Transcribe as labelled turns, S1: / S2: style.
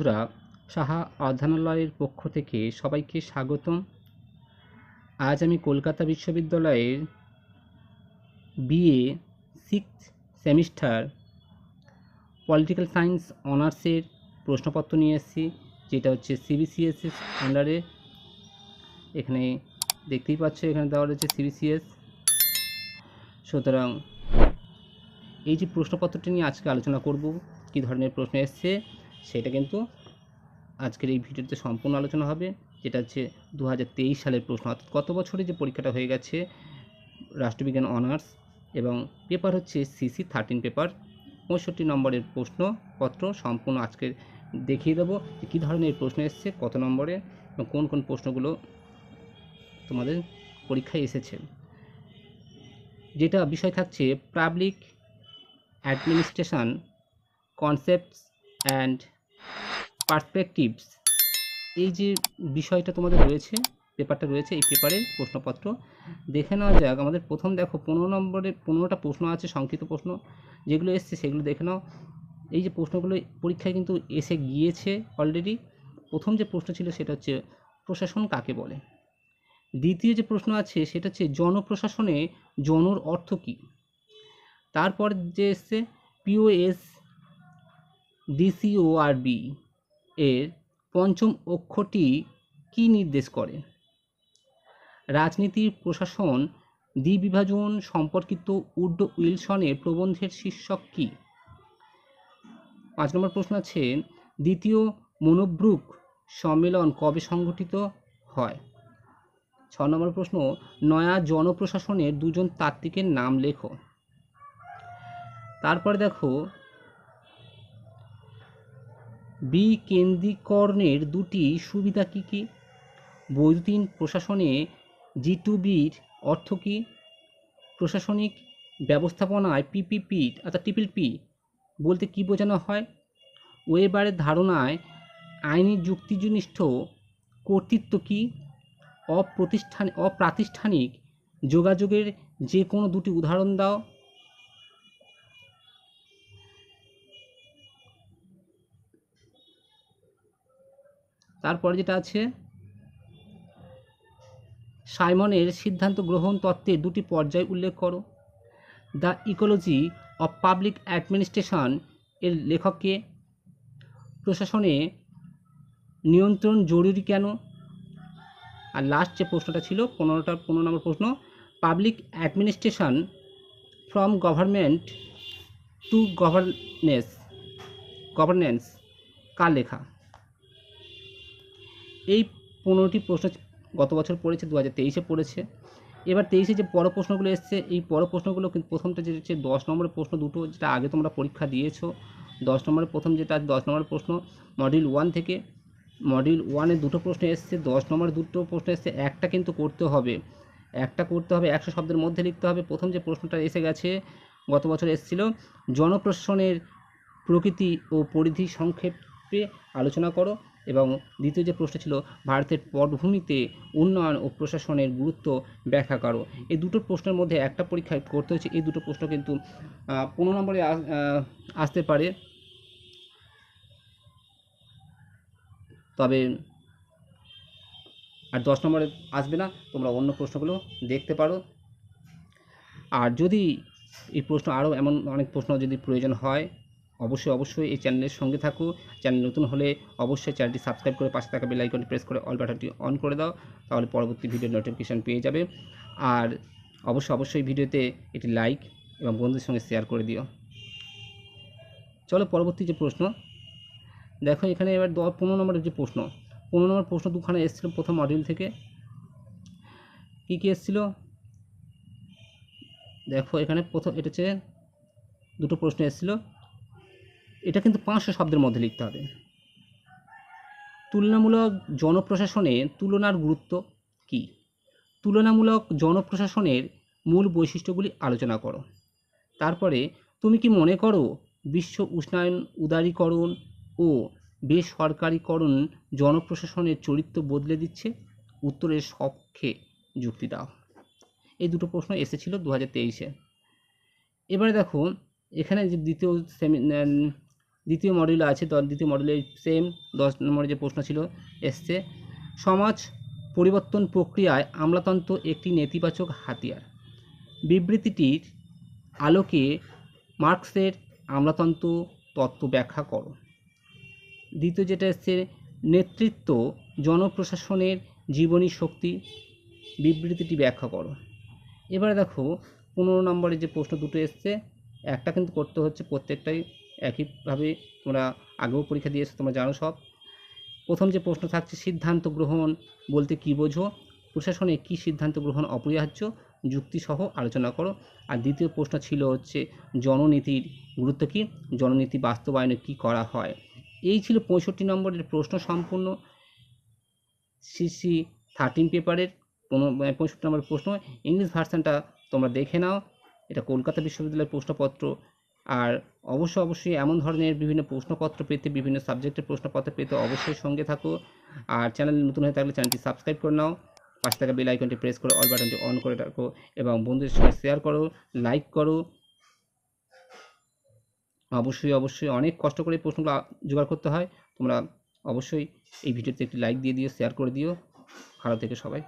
S1: বন্ধুরা, সাহা অধ্যয়নালয়ের পক্ষ থেকে সবাইকে স্বাগতম। আজ আমি কলকাতা বিশ্ববিদ্যালয়ের BA six semester political science অনার্সের প্রশ্নপত্র নিয়ে এসেছি, যেটা হচ্ছে সিবিসিএসের আন্ডারে। এখানে দেখতেই পাচ্ছ, এখানে দেওয়া রয়েছে সিবিসিএস। সুতরাং এই যে প্রশ্নপত্রটি নিয়ে আজকে আলোচনা করব, কী ধরনের প্রশ্ন এসছে সেটা কিন্তু আজকের এই ভিডিওতে সম্পূর্ণ আলোচনা হবে। যেটা হচ্ছে 2023 সালের প্রশ্ন, অর্থাৎ গত বছরে যে পরীক্ষাটা হয়ে গেছে রাষ্ট্রবিজ্ঞান অনার্স, এবং পেপার হচ্ছে সিসি 13 পেপার। 65 নম্বরের প্রশ্নপত্র সম্পূর্ণ আজকে দেখিয়ে দেবো যে কী ধরনের প্রশ্ন এসছে, কত নম্বরে এবং কোন কোন প্রশ্নগুলো তোমাদের পরীক্ষায় এসেছে। যেটা বিষয় থাকছে public administration concepts and perspectives. এই যে বিষয়টা তোমাদের রয়েছে, পেপারটা রয়েছে, এই পেপারের প্রশ্নপত্র দেখে নেওয়া যাক। আমাদের প্রথম দেখো 15 নম্বরে 15টা প্রশ্ন আছে, সংক্ষিপ্ত প্রশ্ন যেগুলো এসছে সেগুলো দেখে নাও। এই যে প্রশ্নগুলো পরীক্ষায় কিন্তু এসে গিয়েছে অলরেডি। প্রথম যে প্রশ্ন ছিল সেটা হচ্ছে প্রশাসন কাকে বলে। দ্বিতীয় যে প্রশ্ন আছে সেটা হচ্ছে জনপ্রশাসনে জনর অর্থ কী। তারপর যে এসছে পিওএস ডিসিওআরবি এর পঞ্চম অক্ষরটি কী নির্দেশ করে। রাজনীতির প্রশাসন দ্বিবিভাজন সম্পর্কিত উড্ডো উইলসনের প্রবন্ধের শীর্ষক কী। 5 নম্বর প্রশ্ন আছে দ্বিতীয় মনোব্রুক সম্মেলন কবে সংগঠিত হয়। 6 নম্বর প্রশ্ন নয়া জনপ্রশাসনের দুজন তাত্ত্বিকের নাম লেখো। তারপরে দেখো বিকেন্দ্রীকরণের দুটি সুবিধা কী কী। বৈদ্যুতিন প্রশাসনে G2Bর অর্থ কী। প্রশাসনিক ব্যবস্থাপনায় পিপিপি অর্থাৎ TPP বলতে কী বোঝানো হয়। ওয়েবারের ধারণায় আইনি যুক্তিনিষ্ঠ কর্তৃত্ব কী। অপ্রাতিষ্ঠানিক যোগাযোগের যে কোনো দুটি উদাহরণ দাও। তারপরে যেটা আছে সাইমনের সিদ্ধান্ত গ্রহণ তত্ত্বের দুটি পর্যায় উল্লেখ করো। The ecology of public administration এর লেখককে। প্রশাসনে নিয়ন্ত্রণ জরুরি কেন। আর লাস্ট যে প্রশ্নটা ছিল 15 নম্বর প্রশ্ন public administration from government to governance কার লেখা। এই 15টি প্রশ্ন গত বছর পড়েছে, 2023-এ পড়েছে। এবার 23-এ যে পর প্রশ্নগুলো এসছে, এই পর প্রশ্নগুলো কিন্তু প্রথমটা যে হচ্ছে 10 নম্বরের প্রশ্ন দুটো, যেটা আগে তোমরা পরীক্ষা দিয়েছো। 10 নম্বরের প্রথম যেটা 10 নম্বরের প্রশ্ন মডিউল 1 থেকে। মডিউল 1-এ দুটো প্রশ্ন এসছে, 10 নম্বরের দুটো প্রশ্ন এসছে। একটা কিন্তু করতে হবে, 100 শব্দের মধ্যে লিখতে হবে। প্রথম যে প্রশ্নটা এসে গেছে গত বছর এসেছিল জনপ্রশাসনের প্রকৃতি ও পরিধি সংক্ষেপে আলোচনা করো, এবং দ্বিতীয় যে প্রশ্ন ছিল ভারতের পটভূমিতে উন্নয়ন ও প্রশাসনের গুরুত্ব ব্যাখ্যা করো। এই দুটো প্রশ্নের মধ্যে একটা পরীক্ষায় করতে হচ্ছে। এই দুটো প্রশ্ন কিন্তু 15 নম্বরে আসতে পারে, তবে আর 10 নম্বরে আসবে না। তোমরা অন্য প্রশ্নগুলো দেখতে পারো। আর যদি এই প্রশ্ন আরও এমন অনেক প্রশ্ন যদি প্রয়োজন হয়, অবশ্যই এই চ্যানেলের সঙ্গে থাকো। চ্যানেল নতুন হলে অবশ্যই চ্যানেলটি সাবস্ক্রাইব করে পাশে থাকা বেল আইকনটি প্রেস করে অল বাটনটি অন করে দাও, তাহলে পরবর্তী ভিডিওর নোটিফিকেশান পেয়ে যাবে। আর অবশ্যই ভিডিওতে একটি লাইক এবং বন্ধুদের সঙ্গে শেয়ার করে দিও। চলো পরবর্তী যে প্রশ্ন দেখো, এখানে এবার 15 নম্বরের যে প্রশ্ন, 15 নম্বর প্রশ্ন দুখানা এসেছিলো প্রথম মডিউল থেকে। কী কী এসেছিলো দেখো, এখানে প্রথম এটা হচ্ছে দুটো প্রশ্ন এসেছিলো। এটা কিন্তু 500 শব্দের মধ্যে লিখতে হবে। তুলনামূলক জনপ্রশাসনে তুলনার গুরুত্ব কী। তুলনামূলক জনপ্রশাসনের মূল বৈশিষ্ট্যগুলি আলোচনা করো। তারপরে তুমি কি মনে করো বিশ্ব উষ্ণায়ন, উদারীকরণ ও বেসরকারীকরণ জনপ্রশাসনের চরিত্র বদলে দিচ্ছে। উত্তরের পক্ষে যুক্তি দাও। এই দুটো প্রশ্ন এসেছিল 2023-এ। এবারে দেখো, এখানে যে দ্বিতীয় দ্বিতীয় মডিউলে আছে, দ্বিতীয় মডিউলে সেম 10 নম্বরের যে প্রশ্ন ছিল এসছে, সমাজ পরিবর্তন প্রক্রিয়ায় আমলাতন্ত্র একটি নেতিবাচক হাতিয়ার। বিবৃতিটির আলোকে মার্কসের আমলাতন্ত্র তত্ত্ব ব্যাখ্যা করো। দ্বিতীয় যেটা এসছে, নেতৃত্ব জনপ্রশাসনের জীবনী শক্তি, বিবৃতিটি ব্যাখ্যা করো। এবারে দেখো 15 নম্বরের যে প্রশ্ন দুটো এসছে, একটা কিন্তু করতে হচ্ছে, প্রত্যেকটাই একইভাবে তোমরা আগেও পরীক্ষা দিয়েছো, তোমরা জানো সব। প্রথম যে প্রশ্ন থাকছে, সিদ্ধান্ত গ্রহণ বলতে কী বোঝো, প্রশাসনে কী সিদ্ধান্ত গ্রহণ অপরিহার্য, যুক্তিসহ আলোচনা করো। আর দ্বিতীয় প্রশ্ন ছিল হচ্ছে জননীতির গুরুত্ব কী, জননীতি বাস্তবায়নে কী করা হয়। এই ছিল 65 নম্বরের প্রশ্ন সম্পূর্ণ সিসি 13 পেপারের 65 নম্বরের প্রশ্ন। ইংলিশ ভার্সানটা তোমরা দেখে নাও, এটা কলকাতা বিশ্ববিদ্যালয়ের প্রশ্নপত্র। আর অবশ্যই এমন ধরনের বিভিন্ন প্রশ্নপত্র পেতে, বিভিন্ন সাবজেক্টের প্রশ্নপত্র পেতে অবশ্যই সঙ্গে থাকো। আর চ্যানেল নতুন হয়ে থাকলে চ্যানেলটি সাবস্ক্রাইব করে নাও, পাশে থাকা বেল আইকনটি প্রেস করে অল বাটনটি অন করে রাখো এবং বন্ধুদের সঙ্গে শেয়ার করো, লাইক করো। অবশ্যই অনেক কষ্ট করে প্রশ্নগুলো জোগাড় করতে হয়। তোমরা অবশ্যই এই ভিডিওতে একটি লাইক দিয়ে দিও, শেয়ার করে দিও। ভালো থেকো সবাই।